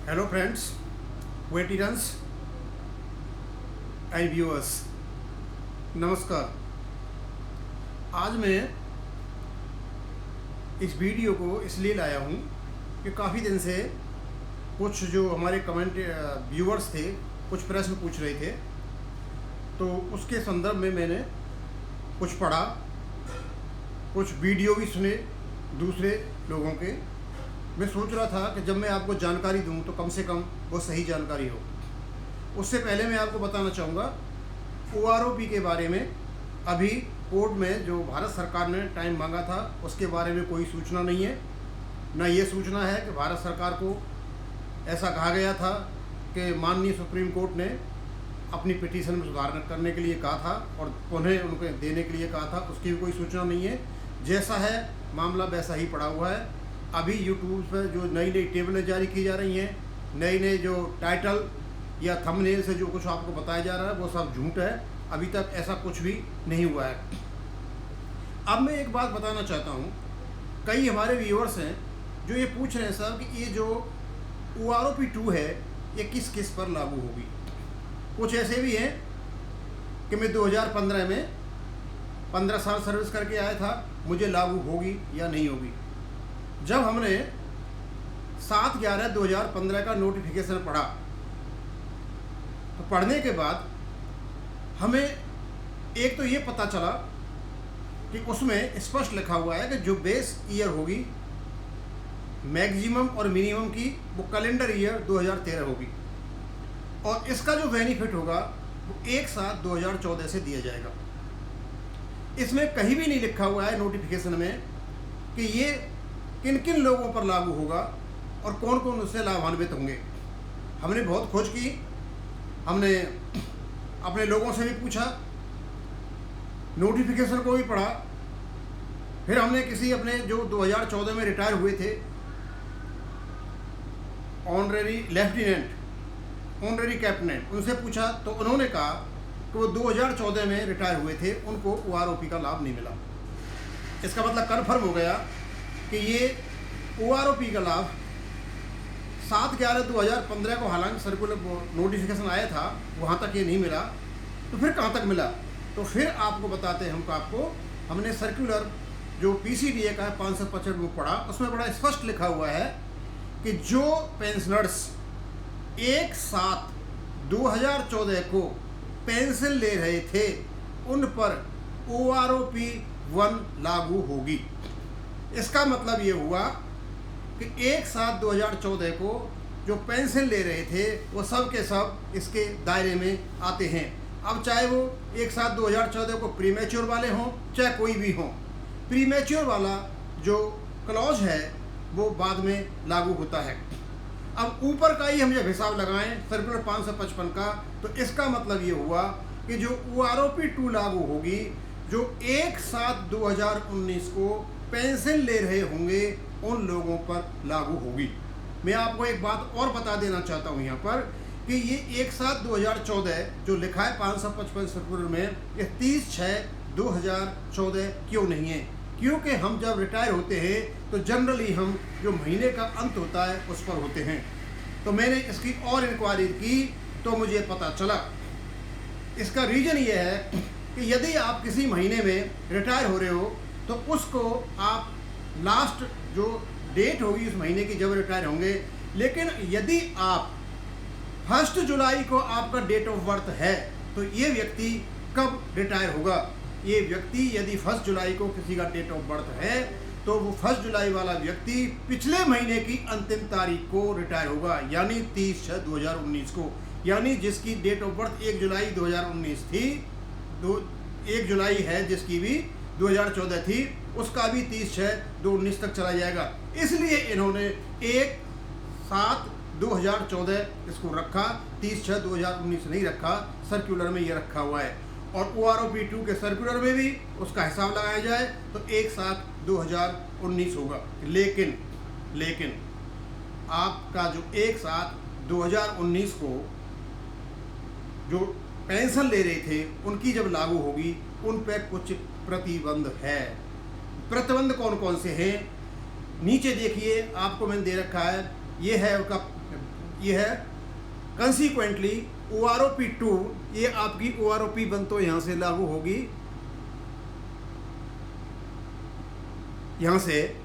Hello friends, veterans and viewers, नमस्कार। आज मैं इस वीडियो को इसलिए लाया हूँ कि काफ़ी दिन से कुछ जो हमारे कमेंट व्यूअर्स थे कुछ प्रश्न पूछ रहे थे, तो उसके संदर्भ में मैंने कुछ पढ़ा, कुछ वीडियो भी सुने दूसरे लोगों के। मैं सोच रहा था कि जब मैं आपको जानकारी दूं तो कम से कम वो सही जानकारी हो। उससे पहले मैं आपको बताना चाहूँगा OROP के बारे में। अभी कोर्ट में जो भारत सरकार ने टाइम मांगा था उसके बारे में कोई सूचना नहीं है। न ये सूचना है कि भारत सरकार को ऐसा कहा गया था कि माननीय सुप्रीम कोर्ट ने अपनी पिटीशन में सुधार करने के लिए कहा था और उन्हें उनको देने के लिए कहा था, उसकी भी कोई सूचना नहीं है। जैसा है मामला वैसा ही पड़ा हुआ है। अभी यूट्यूब पर जो नई नई टेबलें जारी की जा रही हैं, नए नए जो टाइटल या थंबनेल से जो कुछ आपको बताया जा रहा है वो सब झूठ है। अभी तक ऐसा कुछ भी नहीं हुआ है। अब मैं एक बात बताना चाहता हूँ, कई हमारे व्यूअर्स हैं जो ये पूछ रहे हैं साहब कि ये जो OROP 2 है ये किस किस पर लागू होगी। कुछ ऐसे भी हैं कि मैं 2015 में 15 साल सर्विस करके आया था, मुझे लागू होगी या नहीं होगी। जब हमने 7/11/2015 का नोटिफिकेशन पढ़ा तो पढ़ने के बाद हमें एक तो ये पता चला कि उसमें स्पष्ट लिखा हुआ है कि जो बेस ईयर होगी मैक्सिमम और मिनिमम की वो कैलेंडर ईयर 2013 होगी, और इसका जो बेनिफिट होगा वो 1/7/2014 से दिया जाएगा। इसमें कहीं भी नहीं लिखा हुआ है नोटिफिकेशन में कि ये किन किन लोगों पर लागू होगा और कौन कौन उससे लाभान्वित होंगे। हमने बहुत खोज की, हमने अपने लोगों से भी पूछा, नोटिफिकेशन को भी पढ़ा, फिर हमने किसी अपने जो 2014 में रिटायर हुए थे ऑनरेरी लेफ्टिनेंट, ऑनरेरी कैप्टन, उनसे पूछा तो उन्होंने कहा कि वो 2014 में रिटायर हुए थे, उनको OROP का लाभ नहीं मिला। इसका मतलब कन्फर्म हो गया कि ये OROP का लाभ 7/11/2015 को, हालांकि सर्कुलर नोटिफिकेशन आया था, वहाँ तक ये नहीं मिला। तो फिर कहाँ तक मिला? तो फिर आपको बताते हैं आपको हमने सर्कुलर जो PCDA का है 565 में पढ़ा, उसमें बड़ा स्पष्ट लिखा हुआ है कि जो पेंशनर्स 1/7/2014 को पेंशन ले रहे थे उन पर OROP 1 लागू होगी। इसका मतलब ये हुआ कि 1/7/2014 को जो पेंशन ले रहे थे वो सब के सब इसके दायरे में आते हैं। अब चाहे वो 1/7/2014 को प्रीमेच्योर वाले हों चाहे कोई भी हों, प्रीमेच्योर वाला जो क्लॉज है वो बाद में लागू होता है। अब ऊपर का ही हम जब हिसाब लगाएं सर्कुलर 555 का, तो इसका मतलब ये हुआ कि जो OROP 2 लागू होगी, जो 1/7/2019 को पेंशन ले रहे होंगे उन लोगों पर लागू होगी। मैं आपको एक बात और बता देना चाहता हूँ यहाँ पर कि ये 1/7/2014 जो लिखा है 555 सर्कुलर में, ये 30/6/2014 क्यों नहीं है? क्योंकि हम जब रिटायर होते हैं तो जनरली हम जो महीने का अंत होता है उस पर होते हैं। तो मैंने इसकी और इंक्वायरी की तो मुझे पता चला, इसका रीज़न ये है कि यदि आप किसी महीने में रिटायर हो रहे हो तो उसको आप लास्ट जो डेट होगी उस महीने की जब रिटायर होंगे, लेकिन यदि आप 1 जुलाई को आपका डेट ऑफ बर्थ है तो ये व्यक्ति कब रिटायर होगा? ये व्यक्ति यदि 1 जुलाई को किसी का डेट ऑफ बर्थ है तो वो 1 जुलाई वाला व्यक्ति पिछले महीने की अंतिम तारीख को रिटायर होगा, यानी 30/6/2019 को। यानी जिसकी डेट ऑफ बर्थ 1 जुलाई 2019 थी, 1 जुलाई है जिसकी भी 2014 थी, उसका भी 30/6/2019 तक चला जाएगा। इसलिए इन्होंने 1/7/2014 इसको रखा, 30/6/2019 नहीं रखा। सर्कुलर में ये रखा हुआ है, और OROP 2 के सर्कुलर में भी उसका हिसाब लगाया जाए तो 1/7/2019 होगा। लेकिन आपका जो 1/7/2019 को जो पेंशन ले रहे थे उनकी जब लागू होगी उन पर कुछ प्रतिबंध है। प्रतिबंध कौन कौन से हैं नीचे देखिए, आपको मैंने दे रखा है। ये है उसका ये है कंसिक्वेंटली OROP2, ये आपकी OROP1 तो यहाँ से लागू होगी, यहाँ से,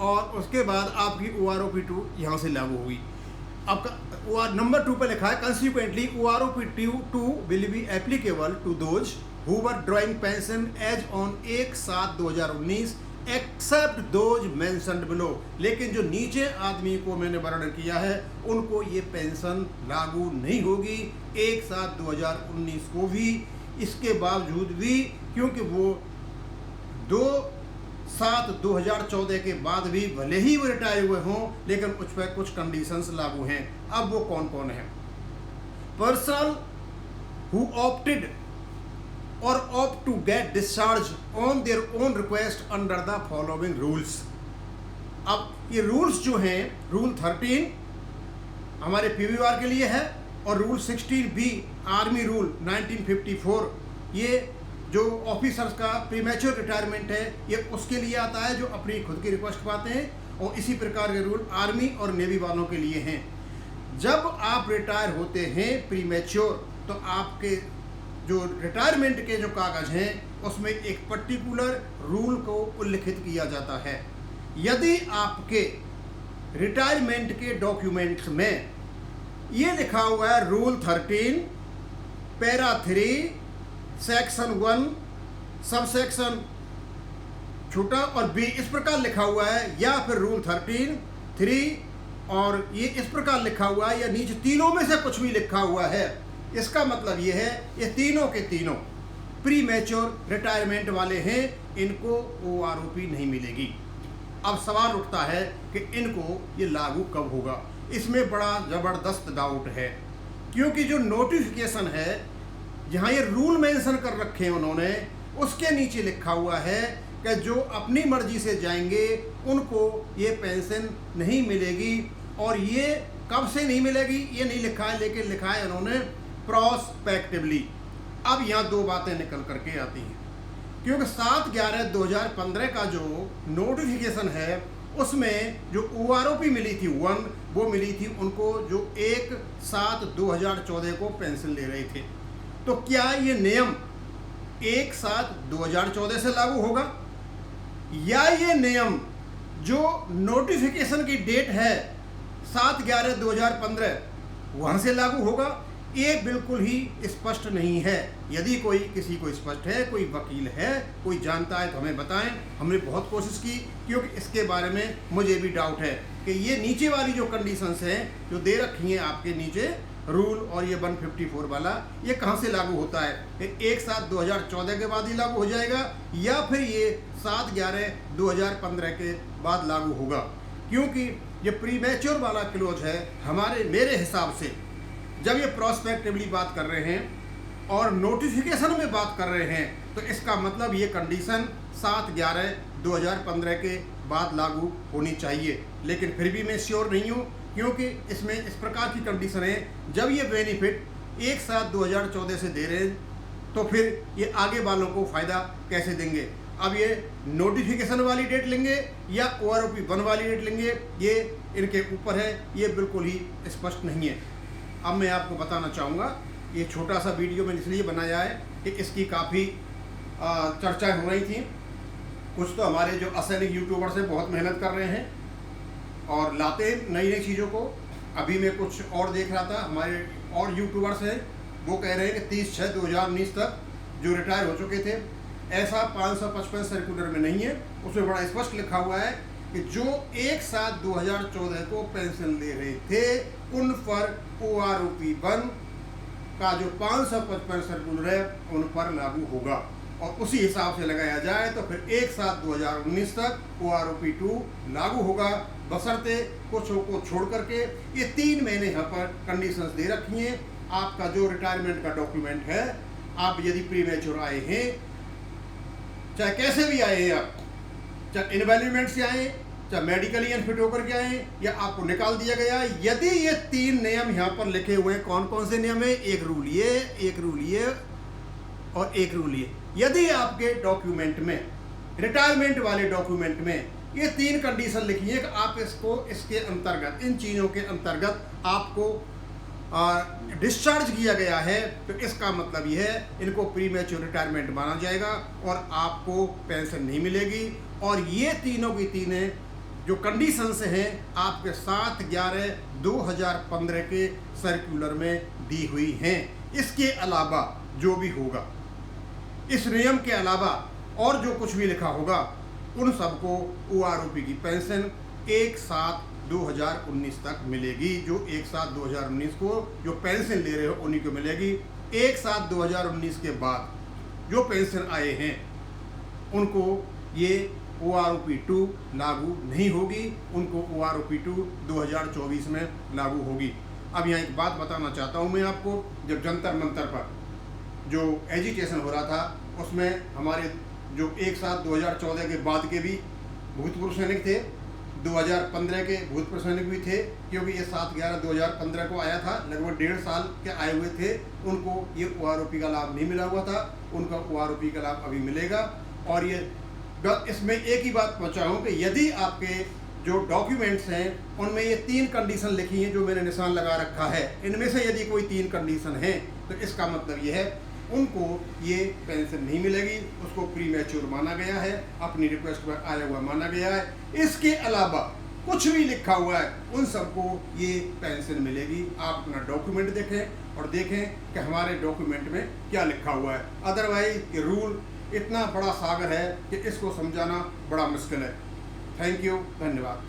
और उसके बाद आपकी OROP2 यहाँ से लागू होगी। आपका नंबर 2 पर लिखा है consequently OROP2 will be applicable to those who were drawing pension as on 1/7/2019 except those mentioned below. लेकिन जो नीचे आदमी को मैंने वर्णन किया है उनको ये पेंशन लागू नहीं होगी 1/7/2019 को भी, इसके बावजूद भी, क्योंकि वो 2/7/2014 के बाद भी भले ही वो रिटायर हुए हों लेकिन उस पर कुछ कंडीशंस लागू हैं। अब वो कौन कौन है? Person who opted or opt to get discharged on their own request under the following rules। अब ये रूल्स जो हैं, रूल 13 हमारे PVR के लिए है और रूल 16B आर्मी रूल 1954, ये जो ऑफिसर्स का प्रीमेच्योर रिटायरमेंट है ये उसके लिए आता है जो अपनी खुद की रिक्वेस्ट पाते हैं, और इसी प्रकार के रूल आर्मी और नेवी वालों के लिए हैं। जब आप रिटायर होते हैं प्रीमेच्योर तो आपके जो रिटायरमेंट के जो कागज हैं उसमें एक पर्टिकुलर रूल को उल्लिखित किया जाता है। यदि आपके रिटायरमेंट के डॉक्यूमेंट्स में ये लिखा हुआ है rule 13 para 3 section 1 sub section छोटा और बी इस प्रकार लिखा हुआ है, या फिर रूल 13(3) और ये इस प्रकार लिखा हुआ है, या नीचे तीनों में से कुछ भी लिखा हुआ है, इसका मतलब ये है ये तीनों के तीनों प्री मैच्योर रिटायरमेंट वाले हैं, इनको OROP नहीं मिलेगी। अब सवाल उठता है कि इनको ये लागू कब होगा? इसमें बड़ा ज़बरदस्त डाउट है, क्योंकि जो नोटिफिकेशन है जहाँ ये रूल मेंशन कर रखे हैं उन्होंने, उसके नीचे लिखा हुआ है कि जो अपनी मर्जी से जाएंगे उनको ये पेंशन नहीं मिलेगी। और ये कब से नहीं मिलेगी ये नहीं लिखा है, लेकिन लिखा है उन्होंने प्रोस्पेक्टिवली। अब यहाँ दो बातें निकल करके आती हैं, क्योंकि 7/11/2015 का जो नोटिफिकेशन है उसमें जो OROP मिली थी 1 वो मिली थी उनको जो 1/7/2014 को पेंशन ले रहे थे। तो क्या ये नियम 1/7/2014 से लागू होगा, या ये नियम जो नोटिफिकेशन की डेट है 7/11/2015 वहाँ से लागू होगा? ये बिल्कुल ही स्पष्ट नहीं है। यदि कोई किसी को स्पष्ट है, कोई वकील है, कोई जानता है तो हमें बताएं। हमने बहुत कोशिश की, क्योंकि इसके बारे में मुझे भी डाउट है कि ये नीचे वाली जो कंडीशंस हैं जो दे रखी हैं आपके नीचे रूल और ये 154 वाला, ये कहाँ से लागू होता है? 1/7/2014 के बाद ही लागू हो जाएगा, या फिर ये 7/11/2015 के बाद लागू होगा? क्योंकि ये प्रीमैच्योर वाला क्लोज है मेरे हिसाब से, जब ये प्रोस्पेक्टिवली बात कर रहे हैं और नोटिफिकेशन में बात कर रहे हैं तो इसका मतलब ये कंडीशन 7/11/2015 के बाद लागू होनी चाहिए। लेकिन फिर भी मैं श्योर नहीं हूँ, क्योंकि इसमें इस प्रकार की कंडीशन है, जब ये बेनिफिट 1/7/2014 से दे रहे हैं तो फिर ये आगे वालों को फ़ायदा कैसे देंगे? अब ये नोटिफिकेशन वाली डेट लेंगे या OROP1 वाली डेट लेंगे, ये इनके ऊपर है, ये बिल्कुल ही स्पष्ट नहीं है। अब मैं आपको बताना चाहूँगा, ये छोटा सा वीडियो मैंने इसलिए बनाया है कि इसकी काफ़ी चर्चाएं हो रही थी। कुछ तो हमारे जो असैनिक यूट्यूबर्स हैं बहुत मेहनत कर रहे हैं और लाते नई नई चीज़ों को। अभी मैं कुछ और देख रहा था, हमारे और यूट्यूबर्स हैं वो कह रहे हैं कि 30/6/2019 तक जो रिटायर हो चुके थे, ऐसा 555 सर्कुलर में नहीं है। उसमें बड़ा स्पष्ट लिखा हुआ है कि जो 1/7/2014 को पेंशन ले रहे थे उन पर OROP1 का जो 555 सर्कुलर है उन पर लागू होगा, और उसी हिसाब से लगाया जाए तो फिर 1/7/2019 तक OROP2 लागू होगा, बशर्ते कुछ को छोड़ करके। ये 3 महीने यहाँ पर कंडीशंस दे रखी हैं। आपका जो रिटायरमेंट का डॉक्यूमेंट है, आप यदि प्रीमैच्योर आए हैं, चाहे कैसे भी आए हैं, आप चाहे इनवैल्यूमेंट से आए, चाहे मेडिकली अनफिट होकर के आए, या आपको निकाल दिया गया, यदि ये 3 नियम यहाँ पर लिखे हुए हैं, कौन कौन से नियम है? एक रूल ये, एक रूल ये और एक रूल ये। यदि आपके डॉक्यूमेंट में, रिटायरमेंट वाले डॉक्यूमेंट में ये 3 कंडीशन लिखी है कि आप इसको इसके अंतर्गत, इन चीज़ों के अंतर्गत आपको डिस्चार्ज किया गया है, तो इसका मतलब ये है इनको प्री मैच्योर रिटायरमेंट माना जाएगा और आपको पेंशन नहीं मिलेगी। और ये तीनों की तीनें जो कंडीशंस हैं आपके 7/11/2015 के सर्कुलर में दी हुई हैं। इसके अलावा जो भी होगा, इस नियम के अलावा और जो कुछ भी लिखा होगा, उन सबको OROP की पेंशन 1/7/2019 तक मिलेगी। जो 1/7/2019 को जो पेंशन ले रहे हो उन्हीं को मिलेगी। 1/7/2019 के बाद जो पेंशन आए हैं उनको ये OROP 2 लागू नहीं होगी, उनको OROP 2 2024 में लागू होगी। अब यहाँ एक बात बताना चाहता हूँ मैं आपको, जब जंतर मंतर पर जो एजिटेशन हो रहा था उसमें हमारे जो 1/7/2014 के बाद के भी भूतपूर्व सैनिक थे, 2015 के भूतपूर्व सैनिक भी थे, क्योंकि ये 7/11/2015 को आया था, लगभग 1.5 साल के आए हुए थे, उनको ये OROP का लाभ नहीं मिला हुआ था, उनका OROP का लाभ अभी मिलेगा। और ये इसमें एक ही बात पहुँचाऊँ कि यदि आपके जो डॉक्यूमेंट्स हैं उनमें ये 3 कंडीशन लिखी हैं जो मैंने निशान लगा रखा है, इनमें से यदि कोई 3 कंडीशन है तो इसका मतलब ये है उनको ये पेंशन नहीं मिलेगी, उसको प्री मैच्योर माना गया है, अपनी रिक्वेस्ट पर आया हुआ माना गया है। इसके अलावा कुछ भी लिखा हुआ है उन सबको ये पेंशन मिलेगी। आप अपना डॉक्यूमेंट देखें और देखें कि हमारे डॉक्यूमेंट में क्या लिखा हुआ है। अदरवाइज ये रूल इतना बड़ा सागर है कि इसको समझाना बड़ा मुश्किल है। थैंक यू, धन्यवाद।